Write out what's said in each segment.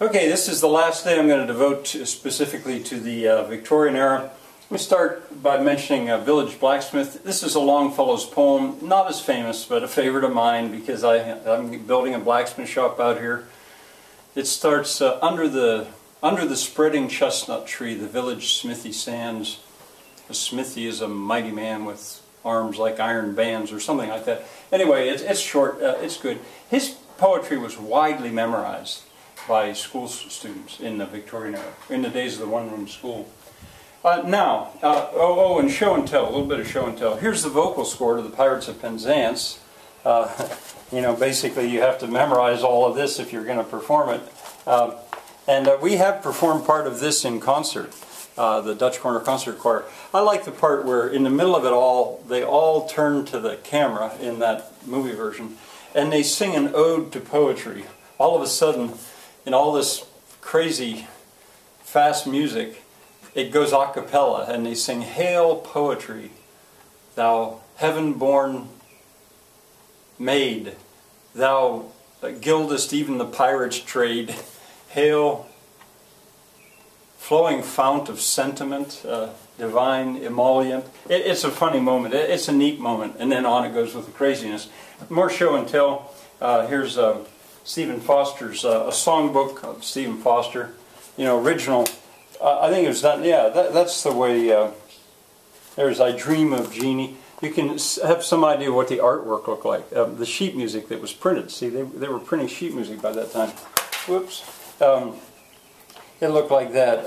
Okay, this is the last day I'm going to devote specifically to the Victorian era. Let me start by mentioning Village Blacksmith. This is a Longfellow's poem, not as famous, but a favorite of mine because I'm building a blacksmith shop out here. It starts under the spreading chestnut tree, the village smithy stands. A smithy is a mighty man with arms like iron bands or something like that. Anyway, it's short, it's good. His poetry was widely memorized by school students in the Victorian era, in the days of the one-room school. And show and tell, a little bit of show and tell. Here's the vocal score to the Pirates of Penzance. Basically you have to memorize all of this if you're going to perform it. We have performed part of this in concert, the Dutch Corner Concert Choir. I like the part where in the middle of it all, they all turn to the camera in that movie version, and they sing an ode to poetry. All of a sudden, in all this crazy, fast music, it goes a cappella, and they sing, "Hail poetry, thou heaven-born maid, thou gildest even the pirate's trade. Hail, flowing fount of sentiment, divine emollient." It's a funny moment. It's a neat moment, and then on it goes with the craziness. More show and tell. Here's Stephen Foster's a songbook of Stephen Foster. Original. I think it was done. Yeah, that's the way. There's "I Dream of Jeannie." You can have some idea what the artwork looked like. The sheet music that was printed. See, they were printing sheet music by that time. Whoops. It looked like that.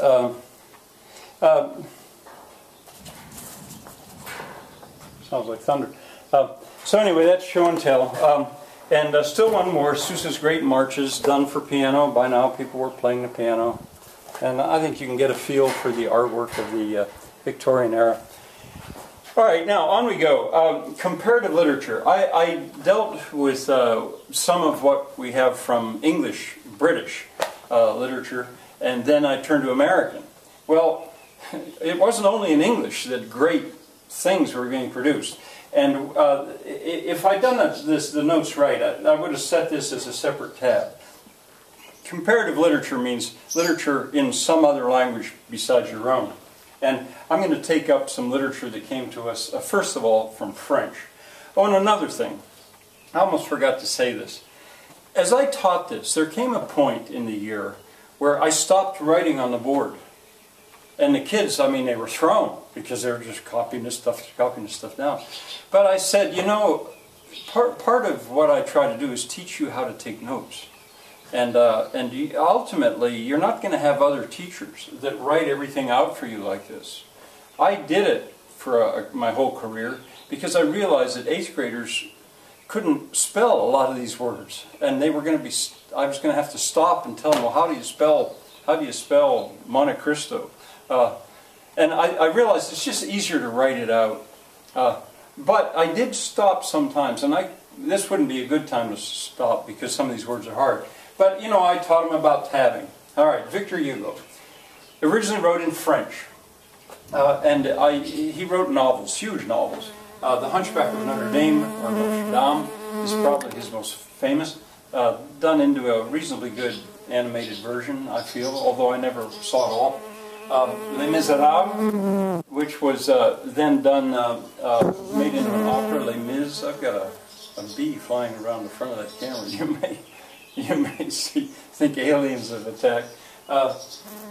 Sounds like thunder. So anyway, that's show and tell. Still one more, Sousa's Great Marches, done for piano. By now people were playing the piano. And I think you can get a feel for the artwork of the Victorian era. All right, now on we go. Comparative literature. I dealt with some of what we have from English, British literature, and then I turned to American. Well, it wasn't only in English that great things were being produced. And if I'd done the notes right, I would have set this as a separate tab. Comparative literature means literature in some other language besides your own. And I'm going to take up some literature that came to us, first of all, from French. Oh, and another thing. I almost forgot to say this. As I taught this, there came a point in the year where I stopped writing on the board. And the kids, they were thrown because they were just copying this stuff down. But I said, part of what I try to do is teach you how to take notes. And ultimately, you're not going to have other teachers that write everything out for you like this. I did it for my whole career because I realized that 8th graders couldn't spell a lot of these words, and I was going to have to stop and tell them, well, how do you spell Monte Cristo? And I realized it's just easier to write it out. But I did stop sometimes, and this wouldn't be a good time to stop because some of these words are hard. But, I taught them about tabbing. All right, Victor Hugo. Originally wrote in French. He wrote novels, huge novels. The Hunchback of Notre Dame, or Notre Dame, is probably his most famous. Done into a reasonably good animated version, I feel, although I never saw it all. Les Miserables, which was then done, made into an opera, Les Mis. I've got a bee flying around the front of that camera. You may think aliens have attacked. All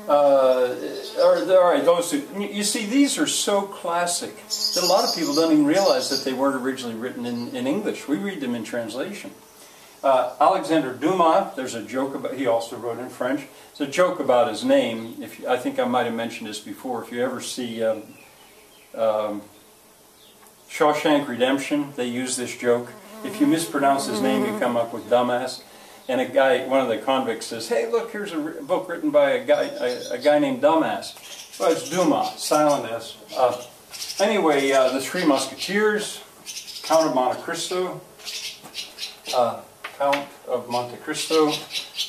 right, those two. You see, these are so classic that a lot of people don't even realize that they weren't originally written in English. We read them in translation. Alexander Dumas, there's a joke about, he also wrote in French. There's a joke about his name. I think I might have mentioned this before. If you ever see Shawshank Redemption, they use this joke. If you mispronounce his name, you come up with dumbass. And one of the convicts says, "Hey, look, here's a book written by a guy named Dumbass." Well, it's Dumas, silent S. Anyway, The Three Musketeers, Count of Monte Cristo,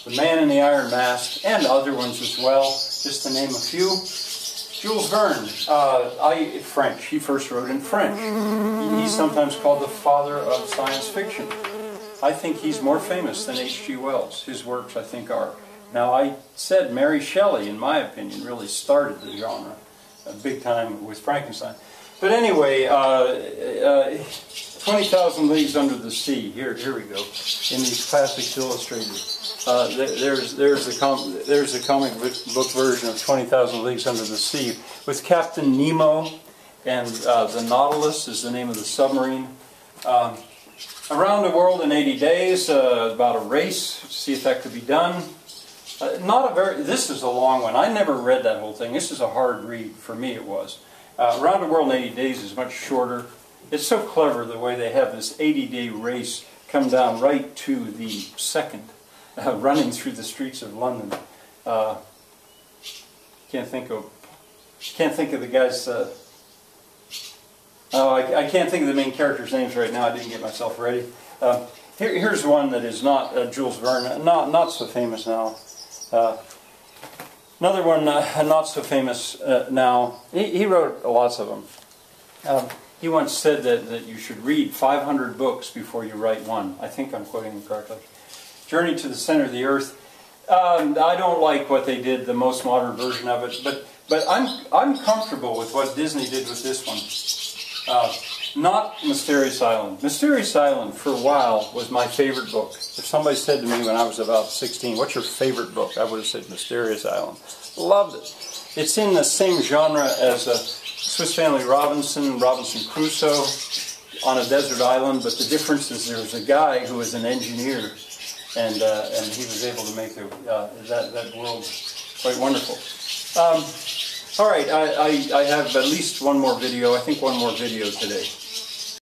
The Man in the Iron Mask, and other ones as well, just to name a few. Jules Verne, French. He first wrote in French. He's sometimes called the father of science fiction. I think he's more famous than H.G. Wells. His works, I think, are Now, I said Mary Shelley, in my opinion, really started the genre big time with Frankenstein. But anyway, 20,000 Leagues Under the Sea. Here we go. In these classics illustrated, there's the comic book version of 20,000 Leagues Under the Sea with Captain Nemo, and the Nautilus is the name of the submarine. Around the World in 80 Days, about a race, to see if that could be done. This is a long one. I never read that whole thing. This is a hard read. For me it was. Around the World in 80 Days is much shorter. It's so clever the way they have this 80-day race come down right to the second, running through the streets of London. Can't think of the guys. I can't think of the main characters' names right now. I didn't get myself ready. Here's one that is not Jules Verne, not so famous now. Another one, not so famous now. He wrote lots of them. He once said that you should read 500 books before you write one. I think I'm quoting him correctly. Journey to the Center of the Earth. I don't like what they did, the most modern version of it, but I'm comfortable with what Disney did with this one. Not Mysterious Island. Mysterious Island, for a while, was my favorite book. If somebody said to me when I was about 16, what's your favorite book? I would have said Mysterious Island. Loved it. It's in the same genre as Swiss Family Robinson, Robinson Crusoe, on a desert island, but the difference is there was a guy who was an engineer, and he was able to make that world quite wonderful. All right, I have at least one more video. I think one more video today.